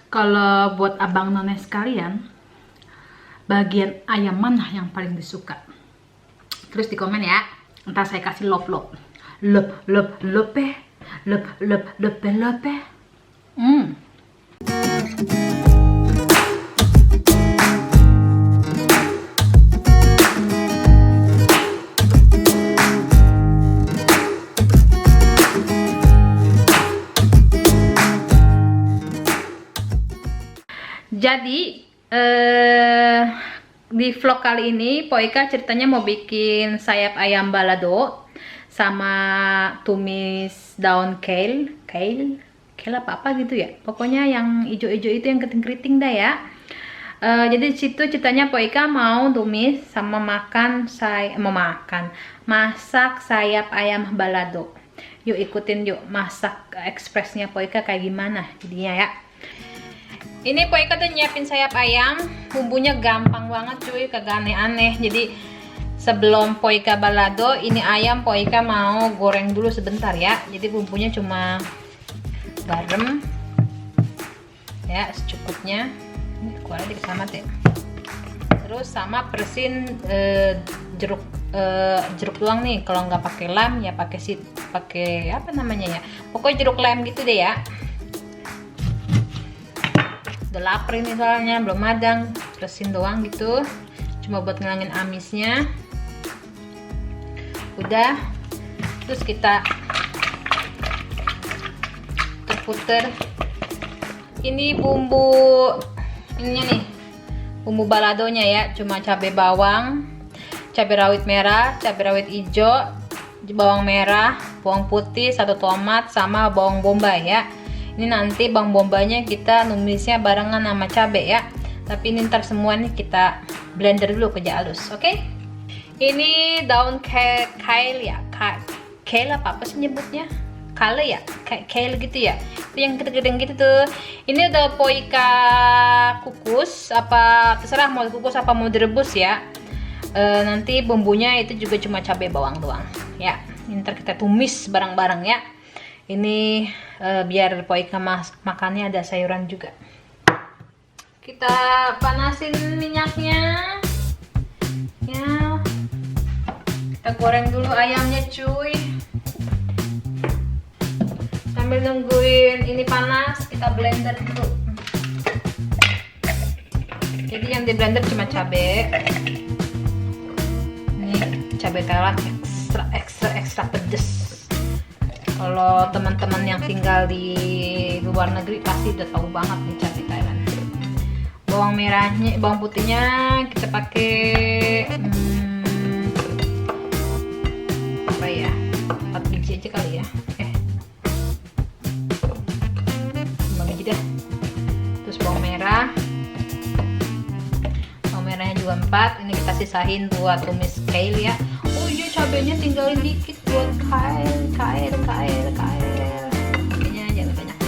Kalau buat abang none sekalian, bagian ayam mana yang paling disuka? Terus di komen ya. Ntar saya kasih love. Love. Jadi di vlog kali ini Poika ceritanya mau bikin sayap ayam balado sama tumis daun kale apa gitu ya. Pokoknya yang ijo-ijo itu yang keriting-keriting dah ya. Jadi situ ceritanya Poika mau tumis sama masak sayap ayam balado. Yuk ikutin yuk masak ekspresnya Poika kayak gimana jadinya ya. Ini Poika tuh nyiapin sayap ayam, bumbunya gampang banget cuy, kagak aneh-aneh. Jadi sebelum Poika balado, ini ayam Poika mau goreng dulu sebentar ya. Jadi bumbunya cuma garam ya secukupnya. Ini kuahnya dikit amat ya. Terus sama persin jeruk doang nih. Kalau nggak pakai lem ya pakai apa namanya ya. Pokoknya jeruk lem gitu deh ya. Udah lapar ini soalnya, belum madang, terusin doang gitu, cuma buat ngilangin amisnya. Udah, terus kita puter. Ini bumbu ininya nih, bumbu baladonya ya, cuma cabai bawang, cabai rawit merah, cabai rawit hijau, bawang merah, bawang putih, 1 tomat, sama bawang bombay ya. Ini nanti bawang bombanya kita numisnya barengan sama cabai ya. Tapi ini ntar semua nih kita blender dulu kerja halus, oke? Ini daun kale ya, kale apa sih nyebutnya? Kale ya, kale gitu ya. Itu yang gede-gede gitu tuh. Ini udah Poika kukus, apa terserah mau kukus apa mau direbus ya. Nanti bumbunya itu juga cuma cabai bawang doang ya. Ini ntar kita tumis bareng-bareng ya. Ini biar Poika makannya ada sayuran juga. Kita panasin minyaknya ya. Kita goreng dulu ayamnya cuy. Sambil nungguin ini panas, kita blender dulu. Jadi yang di blender cuma cabai. Ini cabai Thailand ekstra pedes. Kalau teman-teman yang tinggal di luar negeri pasti udah tahu banget nih cabai Thailand. Bawang putihnya kita pakai apa ya? 4 biji aja kali ya. 5 biji dah. Terus bawang merahnya juga 4. Ini kita sisahin buat tumis kale ya. Oh iya, cabenya tinggalin dikit buat kale. Cabenya jangan banyak.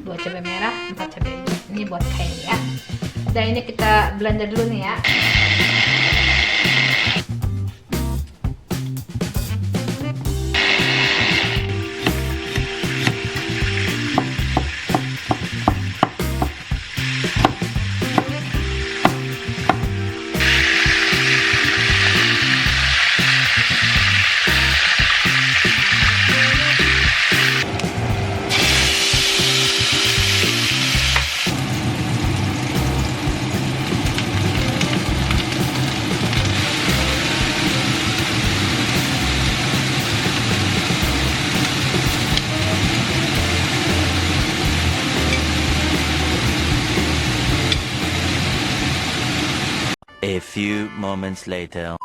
2 cabai merah, 4 cabai hijau. Ini buat kale ya. Dan ini kita blender dulu nih ya. A few moments later.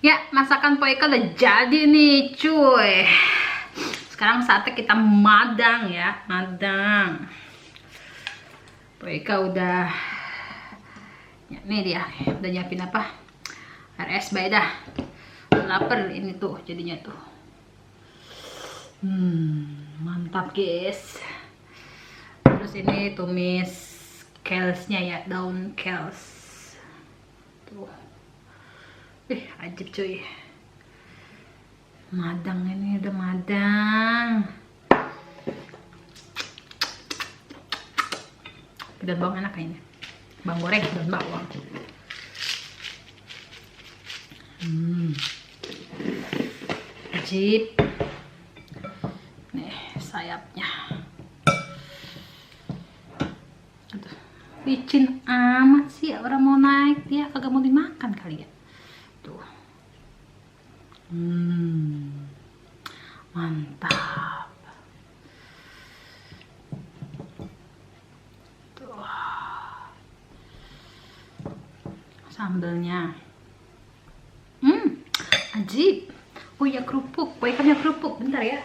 Ya, masakan Poika udah jadi nih cuy. Sekarang saatnya kita madang ya, madang. Poika udah ya, nih dia udah nyiapin apa? RS bay dah. Lapar ini tuh jadinya tuh. Mantap guys. Terus ini tumis kalesnya ya, daun kales. Tuh. Ajib cuy. Madang ini udah madang. daun bawang enak kayaknya. Bawang goreng, daun bawang. Ajib. Nih sayapnya. Aduh, licin amat sih, orang mau naik dia kagak mau dimakan kali ya. Tuh. Mantap. Tuh. Sambelnya. Ajib. Oh ya kerupuk, ikannya kerupuk. Bentar ya.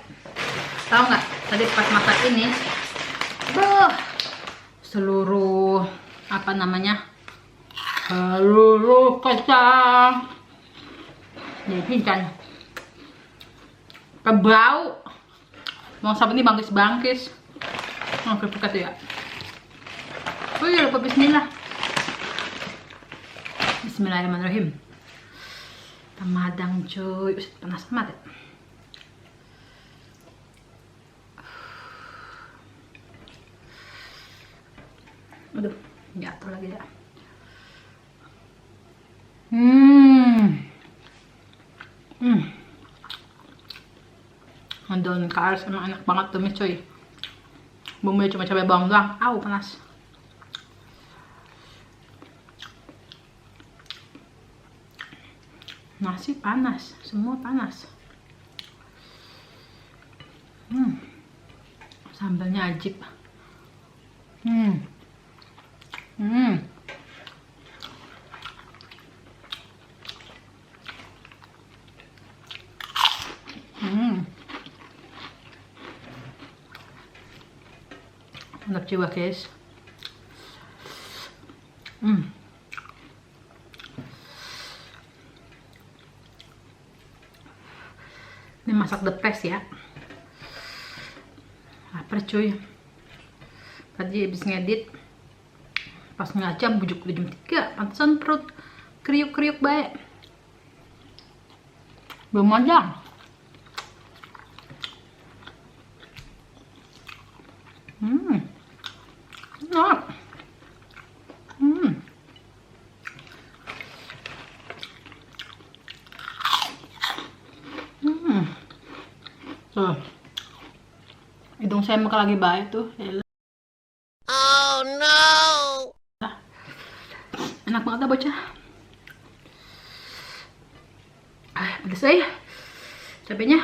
Tahu nggak? Tadi pas masak ini, seluruh apa namanya? Seluruh kacang. Jadi kan kebau. Mau sampai ini bangkis-bangkis. Oh kerupuk itu ya. Oh iya lupa bismillah. Bismillahirrahmanirrahim. Tamadang cuy, panas amat ya. Aduh, jatuh lagi ya. Daun karas emang enak banget tumis cuy. Bumbunya cuma cabai bawang doang. Au panas. Nasi panas, semua panas. Sambalnya ajib. Mantap jiwa guys. Ini masak the best ya. Lapar cuy. Tadi habis ngedit, pas ngajam bujuk udah jam 3. Pantesan perut kriuk-kriuk baik. Belum majang. Enak. Tuh. Hidung saya muka lagi baik tuh. Oh no. Enak banget dah bocah. Pedes ya. Cabenya.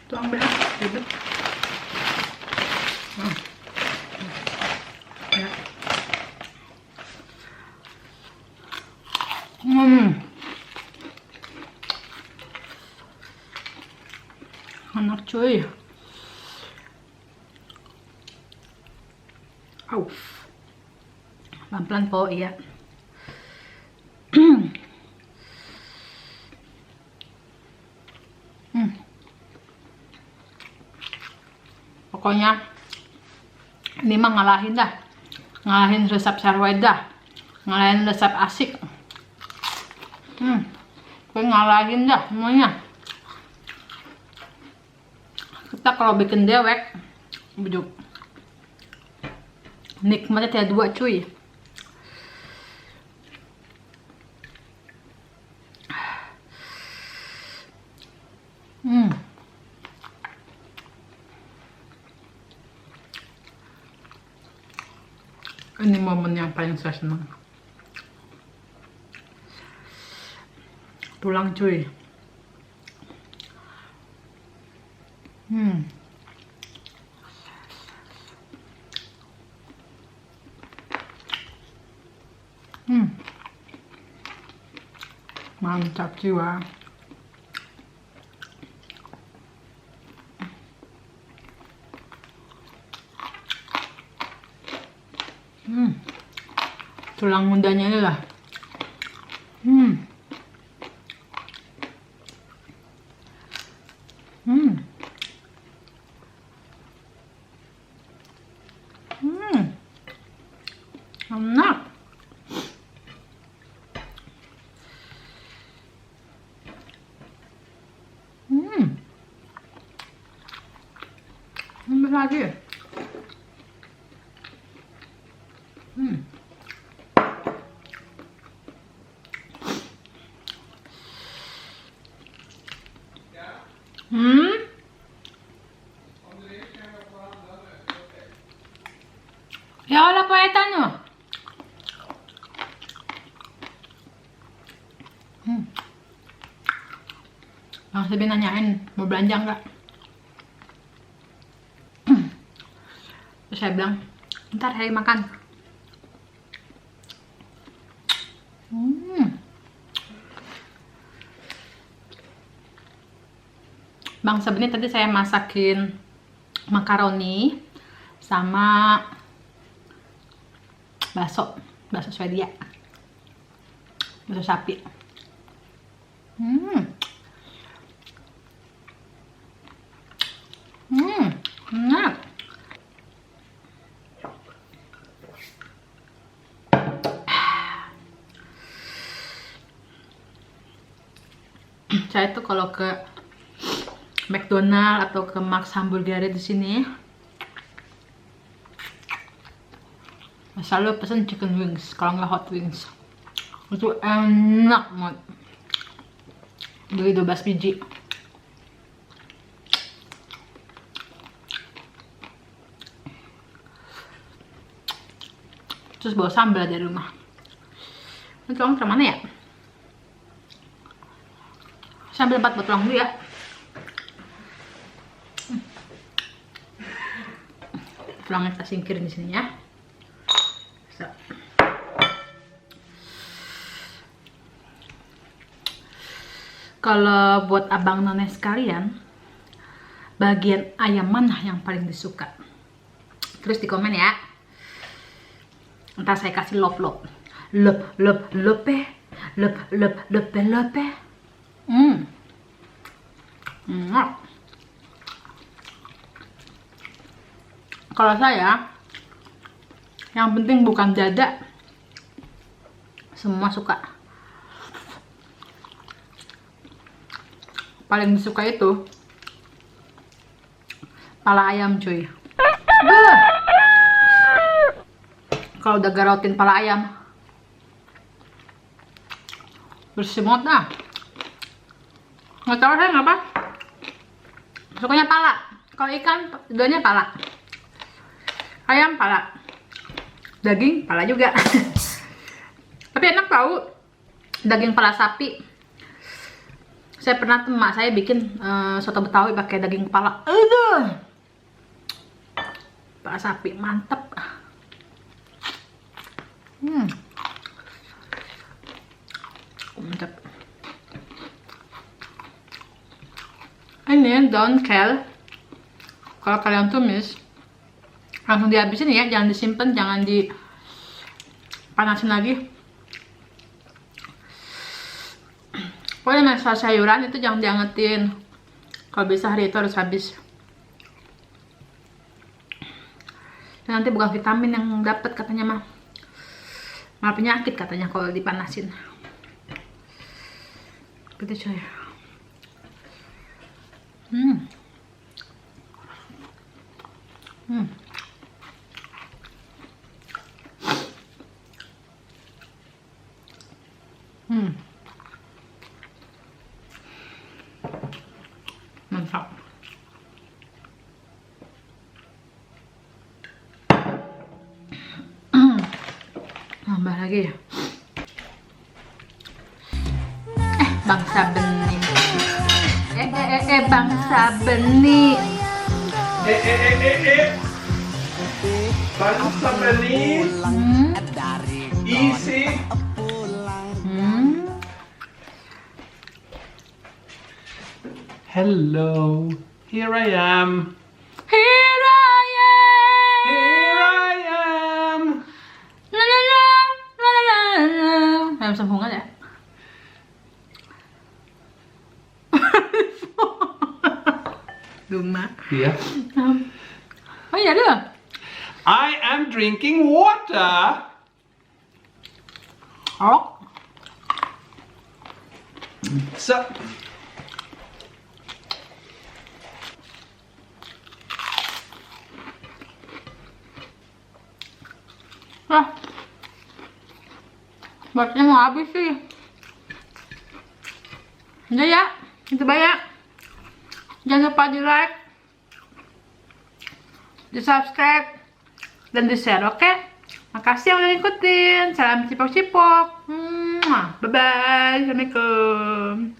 Tuang belah, ribet. Ya. Enak cuy. Au. Pelan-pelan po iya. Pokoknya ini mah ngalahin dah. Ngalahin resep Sarwed dah. Ngalahin resep asik. Ngalahin dah semuanya. Kita kalau bikin dewek, bujuk. Nikmatnya tiada dua cuy. Ini momen yang paling saya senang. Tulang cuy. Mantap jiwa. Tulang mudanya ini lah. Enak. Ini lagi. tanya. Bang Sabi nanyain mau belanja nggak? Terus saya bilang, ntar hari makan. Bang Sabi ini tadi saya masakin makaroni sama bakso Swedia, bakso sapi. Enak. Saya tuh kalau ke McDonald atau ke Max Hamburger di sini selalu pesen chicken wings, kalau nggak hot wings. Itu enak banget. Beli 12 biji. Terus bawa sambal dari rumah. Ini tulang mana ya? Saya ambil 4 buat tulang dulu ya. Tulangnya kita singkirin di sini ya. So. Kalau buat abang none sekalian, bagian ayam mana yang paling disuka? Terus di komen ya. Ntar saya kasih lop. Kalau saya, yang penting bukan dada, semua suka. Paling disuka itu pala ayam, cuy. Kalau udah garautin pala ayam, bersemut dah. Nggak tahu saya ngapa, sukanya pala. Kalau ikan, dua-duanya pala. Ayam pala, daging pala juga. Tapi enak tahu, daging pala sapi. Saya pernah mak saya bikin soto Betawi pakai daging kepala. Aduh, pala sapi mantep. Mantap. Ini daun kel, kalau kalian tumis langsung dihabisin ya, jangan disimpan, jangan dipanasin lagi. Pokoknya masalah sayuran itu jangan diangetin, kalau bisa hari itu harus habis. Dan nanti bukan vitamin yang dapat katanya mah, malah penyakit katanya kalau dipanasin. Gitu coy. Mantap. Tambah lagi ya. Bangsa benih. Bangsa benih. Bangsa benih. Isi. Hello, here I am. Here I am. Here I am. La la la la la la la. Ayam sambungan ya? Duma. Iya. Oh iya deh. I am drinking water. Oh. So. Buatnya mau habis sih. Udah ya, itu banyak. Jangan lupa di like, di subscribe, dan di share, oke? Makasih yang udah ngikutin. Salam cipok-cipok. Bye-bye. Assalamualaikum.